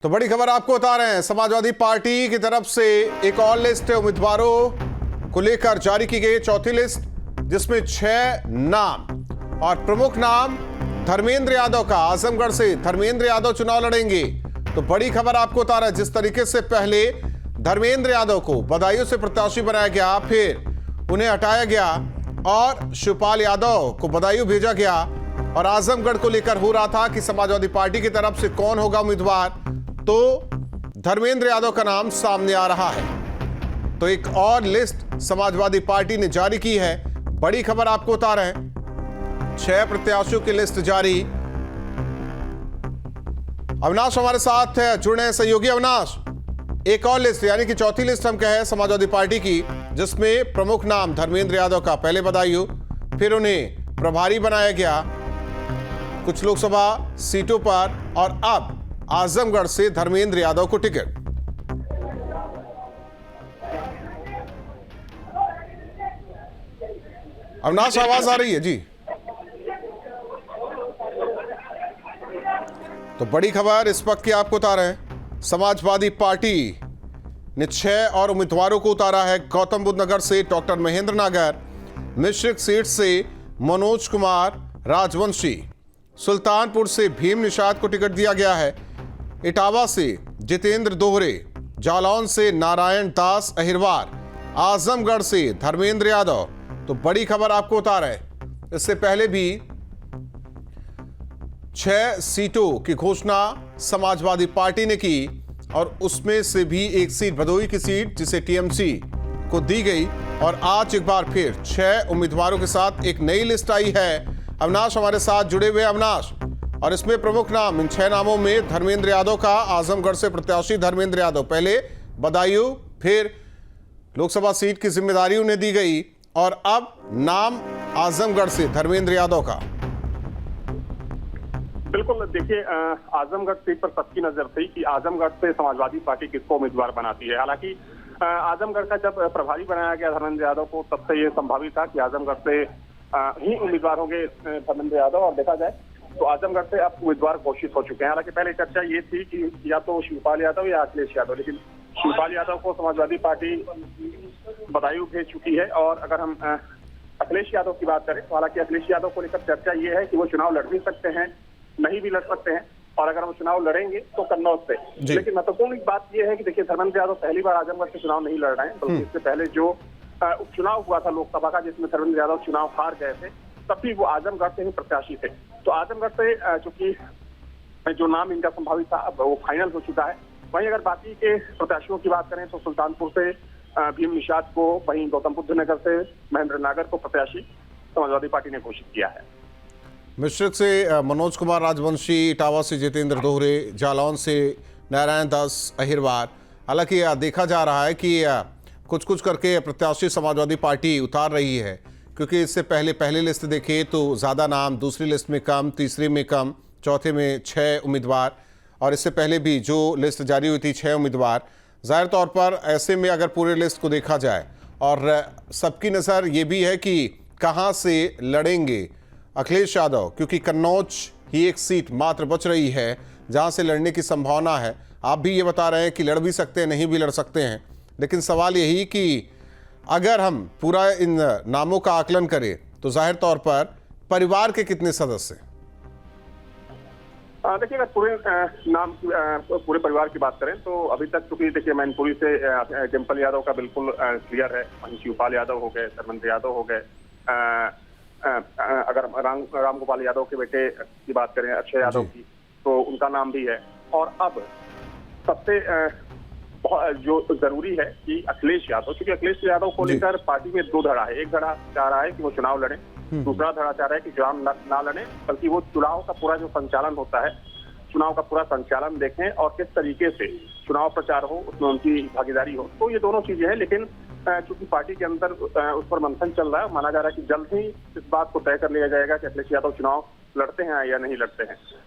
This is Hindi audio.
तो बड़ी खबर आपको बता रहे हैं, समाजवादी पार्टी की तरफ से एक और लिस्ट उम्मीदवारों को लेकर जारी की गई, चौथी लिस्ट, जिसमें 6 नाम और प्रमुख नाम धर्मेंद्र यादव का। आजमगढ़ से धर्मेंद्र यादव चुनाव लड़ेंगे। तो बड़ी खबर आपको बता रहा है, जिस तरीके से पहले धर्मेंद्र यादव को बदायूं से प्रत्याशी बनाया गया, फिर उन्हें हटाया गया और शिवपाल यादव को बदायूं भेजा गया और आजमगढ़ को लेकर हो रहा था कि समाजवादी पार्टी की तरफ से कौन होगा उम्मीदवार, तो धर्मेंद्र यादव का नाम सामने आ रहा है। तो एक और लिस्ट समाजवादी पार्टी ने जारी की है। बड़ी खबर आपको बता रहे हैं, 6 प्रत्याशियों की लिस्ट जारी। अविनाश हमारे साथ जुड़े हैं सहयोगी। अविनाश, एक और लिस्ट यानी कि चौथी लिस्ट हम कहें समाजवादी पार्टी की, जिसमें प्रमुख नाम धर्मेंद्र यादव का, पहले बदायूं, फिर उन्हें प्रभारी बनाया गया कुछ लोकसभा सीटों पर और अब आजमगढ़ से धर्मेंद्र यादव को टिकट। अविनाश, आवाज आ रही है जी? तो बड़ी खबर इस वक्त की आपको बता रहे हैं, समाजवादी पार्टी ने 6 और उम्मीदवारों को उतारा है। गौतम बुद्ध नगर से डॉक्टर महेंद्र नागर, मिश्रिक सीट से मनोज कुमार राजवंशी, सुल्तानपुर से भीम निषाद को टिकट दिया गया है, इटावा से जितेंद्र दोहरे, जालौन से नारायण दास अहिरवार, आजमगढ़ से धर्मेंद्र यादव। तो बड़ी खबर आपको बता रहे हैं, इससे पहले भी 6 सीटों की घोषणा समाजवादी पार्टी ने की और उसमें से भी एक सीट, भदोही की सीट, जिसे टीएमसी को दी गई। और आज एक बार फिर 6 उम्मीदवारों के साथ एक नई लिस्ट आई है। अविनाश हमारे साथ जुड़े हुए। अविनाश, और इसमें प्रमुख नाम, इन 6 नामों में धर्मेंद्र यादव का, आजमगढ़ से प्रत्याशी धर्मेंद्र यादव, पहले बदायूं, फिर लोकसभा सीट की जिम्मेदारी उन्हें दी गई और अब नाम आजमगढ़ से धर्मेंद्र यादव का। बिल्कुल, देखिए, आजमगढ़ सीट पर सबकी नजर थी कि आजमगढ़ से समाजवादी पार्टी किसको उम्मीदवार बनाती है। हालांकि आजमगढ़ का जब प्रभारी बनाया गया धर्मेंद्र यादव को, तब से ये संभावित था कि आजमगढ़ से ही उम्मीदवार होंगे धर्मेंद्र यादव। और देखा जाए तो आजमगढ़ से अब उम्मीदवार घोषित हो चुके हैं। हालांकि पहले चर्चा ये थी कि या तो शिवपाल यादव या अखिलेश यादव, लेकिन शिवपाल यादव को समाजवादी पार्टी बदायूं भेज चुकी है। और अगर हम अखिलेश यादव की बात करें तो हालांकि अखिलेश यादव को लेकर चर्चा ये है कि वो चुनाव लड़ भी सकते हैं, नहीं भी लड़ सकते हैं, और अगर वो चुनाव लड़ेंगे तो कन्नौज से। लेकिन महत्वपूर्ण बात यह है कि देखिए, धर्मेंद्र यादव पहली बार आजमगढ़ से चुनाव नहीं लड़ रहे हैं, बल्कि इससे पहले जो उपचुनाव हुआ था लोकसभा का, जिसमें धर्मेंद्र यादव चुनाव हार गए थे, तब भी वो आजमगढ़ से ही प्रत्याशी थे। तो आजमगढ़ से चूंकि जो नाम इनका संभावित था, अब वो फाइनल हो चुका है। वहीं अगर बाकी के प्रत्याशियों की बात करें तो सुल्तानपुर से भीम निषाद को, वहीं गौतम बुद्ध नगर से महेंद्र नागर को प्रत्याशी समाजवादी पार्टी ने घोषित किया है। मिश्रिक से मनोज कुमार राजवंशी, इटावा से जितेंद्र दोहरे, जालौन से नारायण दास अहिरवार। हालांकि देखा जा रहा है कि कुछ कुछ करके प्रत्याशी समाजवादी पार्टी उतार रही है, क्योंकि इससे पहले लिस्ट देखे तो ज़्यादा नाम, दूसरी लिस्ट में कम, तीसरी में कम, चौथे में 6 उम्मीदवार, और इससे पहले भी जो लिस्ट जारी हुई थी 6 उम्मीदवार। ज़ाहिर तौर पर ऐसे में अगर पूरे लिस्ट को देखा जाए, और सबकी नज़र ये भी है कि कहाँ से लड़ेंगे अखिलेश यादव, क्योंकि कन्नौज ही एक सीट मात्र बच रही है जहाँ से लड़ने की संभावना है। आप भी ये बता रहे हैं कि लड़ भी सकते हैं, नहीं भी लड़ सकते हैं, लेकिन सवाल यही कि अगर हम पूरा इन नामों का आकलन करें तो जाहिर तौर पर परिवार के कितने सदस्य? देखिए, अगर पूरे परिवार की बात करें तो अभी तक चूंकि देखिए, मैनपुरी से डिम्पल यादव का बिल्कुल क्लियर है, वहीं शिवपाल यादव हो गए, धर्मेंद्र यादव हो गए। अगर राम गोपाल यादव के बेटे की बात करें, अक्षय यादव की, तो उनका नाम भी है। और अब सबसे जो जरूरी है कि अखिलेश यादव, क्योंकि अखिलेश यादव को लेकर पार्टी में 2 धड़ा है। एक धड़ा चाह रहा है कि वो चुनाव लड़े, दूसरा धड़ा चाह रहा है कि चुनाव ना लड़े, बल्कि वो चुनाव का पूरा जो संचालन होता है, चुनाव का पूरा संचालन देखें और किस तरीके से चुनाव प्रचार हो, उसमें उनकी भागीदारी हो। तो ये दोनों चीजें हैं, लेकिन चूंकि पार्टी के अंदर उस पर मंथन चल रहा है, माना जा रहा है कि जल्द ही इस बात को तय कर लिया जाएगा कि अखिलेश यादव चुनाव लड़ते हैं या नहीं लड़ते हैं।